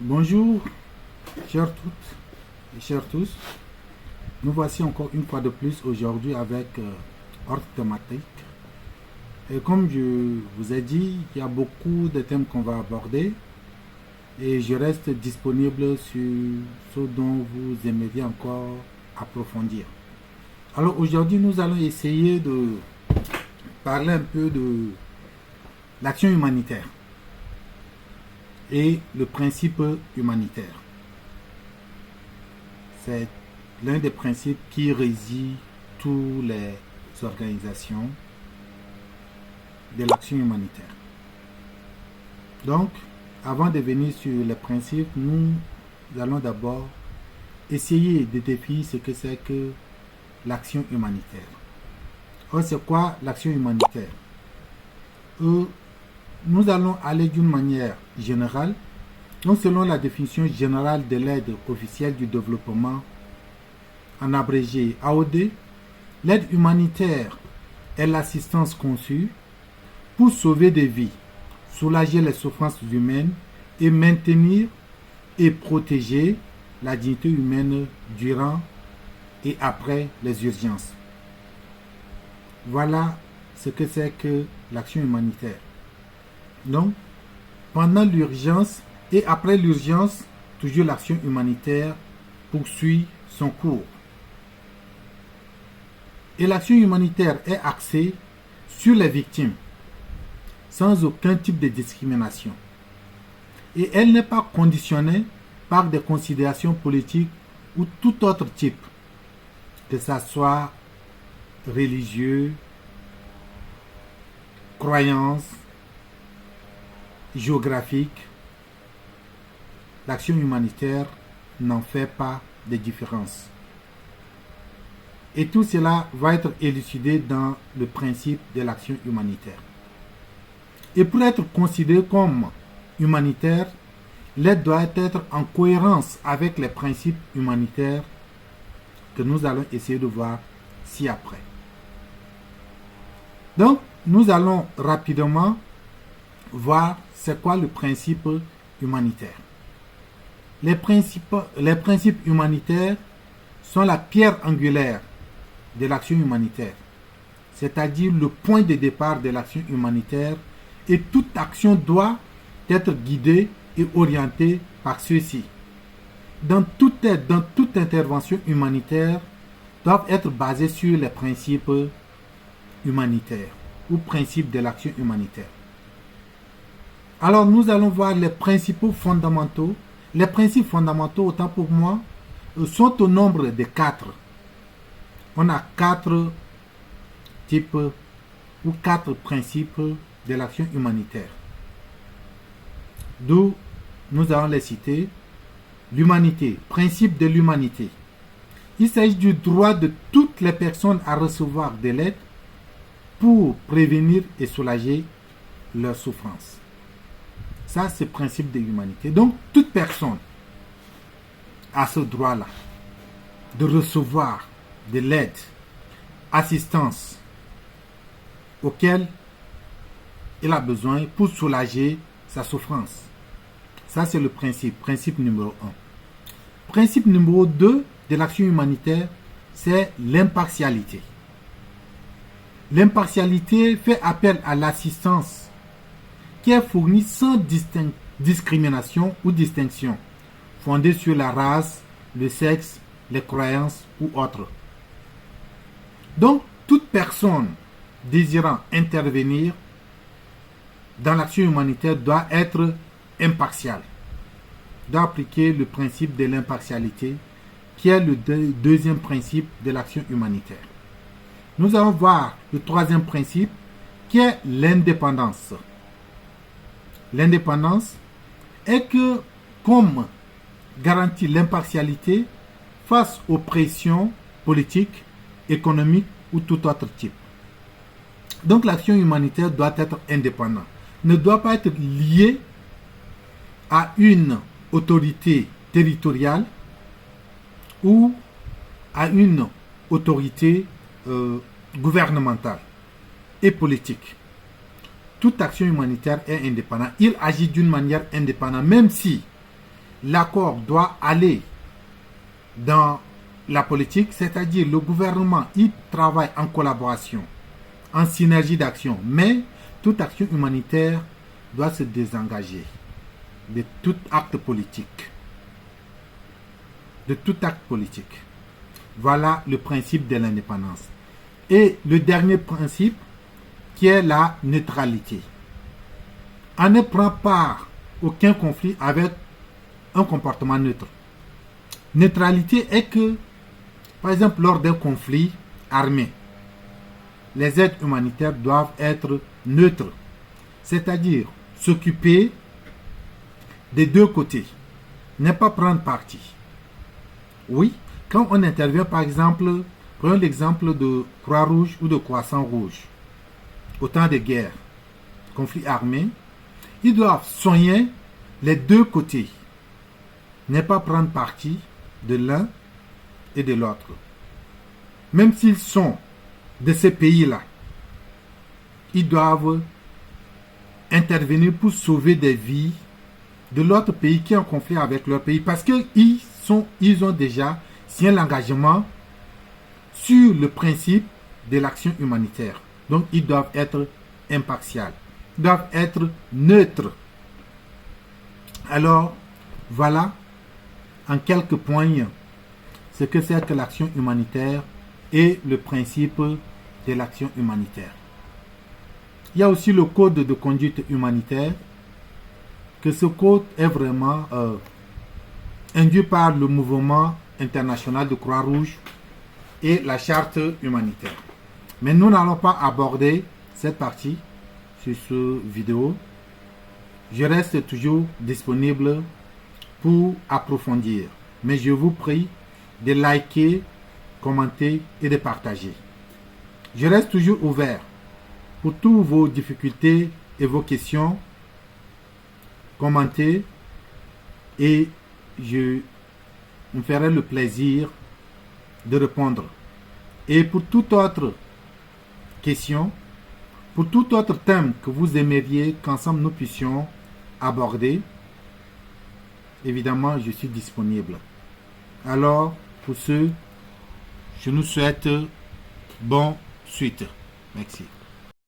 Bonjour, chers toutes et chers tous. Nous voici encore une fois de plus aujourd'hui avec ordre thématique. Et comme je vous ai dit, il y a beaucoup de thèmes qu'on va aborder et je reste disponible sur ce dont vous aimeriez encore approfondir. Alors aujourd'hui, nous allons essayer de parler un peu de l'action humanitaire et le principe humanitaire. C'est l'un des principes qui régit toutes les organisations de l'action humanitaire. Donc, avant de venir sur les principes, nous allons d'abord essayer de définir ce que c'est que l'action humanitaire. Or, c'est quoi l'action humanitaire? Nous allons aller d'une manière générale, donc selon la définition générale de l'aide officielle du développement, en abrégé AOD, l'aide humanitaire est l'assistance conçue pour sauver des vies, soulager les souffrances humaines et maintenir et protéger la dignité humaine durant et après les urgences. Voilà ce que c'est que l'action humanitaire. Donc, pendant l'urgence et après l'urgence, toujours l'action humanitaire poursuit son cours. Et l'action humanitaire est axée sur les victimes, sans aucun type de discrimination. Et elle n'est pas conditionnée par des considérations politiques ou tout autre type, que ce soit religieux, croyance, géographique. L'action humanitaire n'en fait pas de différence. Et tout cela va être élucidé dans le principe de l'action humanitaire. Et pour être considéré comme humanitaire, l'aide doit être en cohérence avec les principes humanitaires que nous allons essayer de voir ci-après. Donc, nous allons rapidement voir c'est quoi le principe humanitaire. Les principes humanitaires sont la pierre angulaire de l'action humanitaire, c'est-à-dire le point de départ de l'action humanitaire, et toute action doit être guidée et orientée par ceux-ci. Dans toute aide, dans toute intervention humanitaire, doivent être basées sur les principes humanitaires ou principes de l'action humanitaire. Alors, nous allons voir les principes fondamentaux. Les principes fondamentaux, autant pour moi, sont au nombre de 4. On a 4 types ou 4 principes de l'action humanitaire. D'où nous allons les citer. L'humanité, principe de l'humanité. Il s'agit du droit de toutes les personnes à recevoir de l'aide pour prévenir et soulager leurs souffrances. Ça, c'est le principe de l'humanité. Donc, toute personne a ce droit-là de recevoir de l'aide, assistance auquel il a besoin pour soulager sa souffrance. Ça, c'est le principe numéro 1. Principe numéro 2 de l'action humanitaire, c'est l'impartialité. L'impartialité fait appel à l'assistance qui est fournie sans discrimination ou distinction, fondée sur la race, le sexe, les croyances ou autres. Donc, toute personne désirant intervenir dans l'action humanitaire doit être impartiale, doit appliquer le principe de l'impartialité, qui est le deuxième principe de l'action humanitaire. Nous allons voir le troisième principe, qui est l'indépendance. L'indépendance est que, comme garantit l'impartialité face aux pressions politiques, économiques ou tout autre type. Donc l'action humanitaire doit être indépendante, ne doit pas être liée à une autorité territoriale ou à une autorité gouvernementale et politique. Toute action humanitaire est indépendante. Il agit d'une manière indépendante, même si l'accord doit aller dans la politique, c'est-à-dire le gouvernement, il travaille en collaboration, en synergie d'action, mais toute action humanitaire doit se désengager de tout acte politique. De tout acte politique. Voilà le principe de l'indépendance. Et le dernier principe, qui est la neutralité. On ne prend pas aucun conflit avec un comportement neutre. Neutralité est que, par exemple, lors d'un conflit armé, les aides humanitaires doivent être neutres, c'est-à-dire s'occuper des deux côtés, ne pas prendre parti. Oui, quand on intervient, par exemple, prenons l'exemple de Croix-Rouge ou de Croissant-Rouge, au temps de guerre, conflit armé, ils doivent soigner les deux côtés, ne pas prendre parti de l'un et de l'autre. Même s'ils sont de ces pays-là, ils doivent intervenir pour sauver des vies de l'autre pays qui est en conflit avec leur pays, parce qu'ils ont déjà signé l'engagement sur le principe de l'action humanitaire. Donc, ils doivent être impartials, ils doivent être neutres. Alors, voilà en quelques points ce que c'est que l'action humanitaire et le principe de l'action humanitaire. Il y a aussi le code de conduite humanitaire, que ce code est vraiment induit par le mouvement international de Croix-Rouge et la charte humanitaire. Mais nous n'allons pas aborder cette partie sur cette vidéo. Je reste toujours disponible pour approfondir. Mais je vous prie de liker, commenter et de partager. Je reste toujours ouvert pour toutes vos difficultés et vos questions. Commentez et je me ferai le plaisir de répondre. Et pour toute autre question, pour tout autre thème que vous aimeriez qu'ensemble nous puissions aborder, évidemment, je suis disponible. Alors, pour ce, je nous souhaite bonne suite. Merci.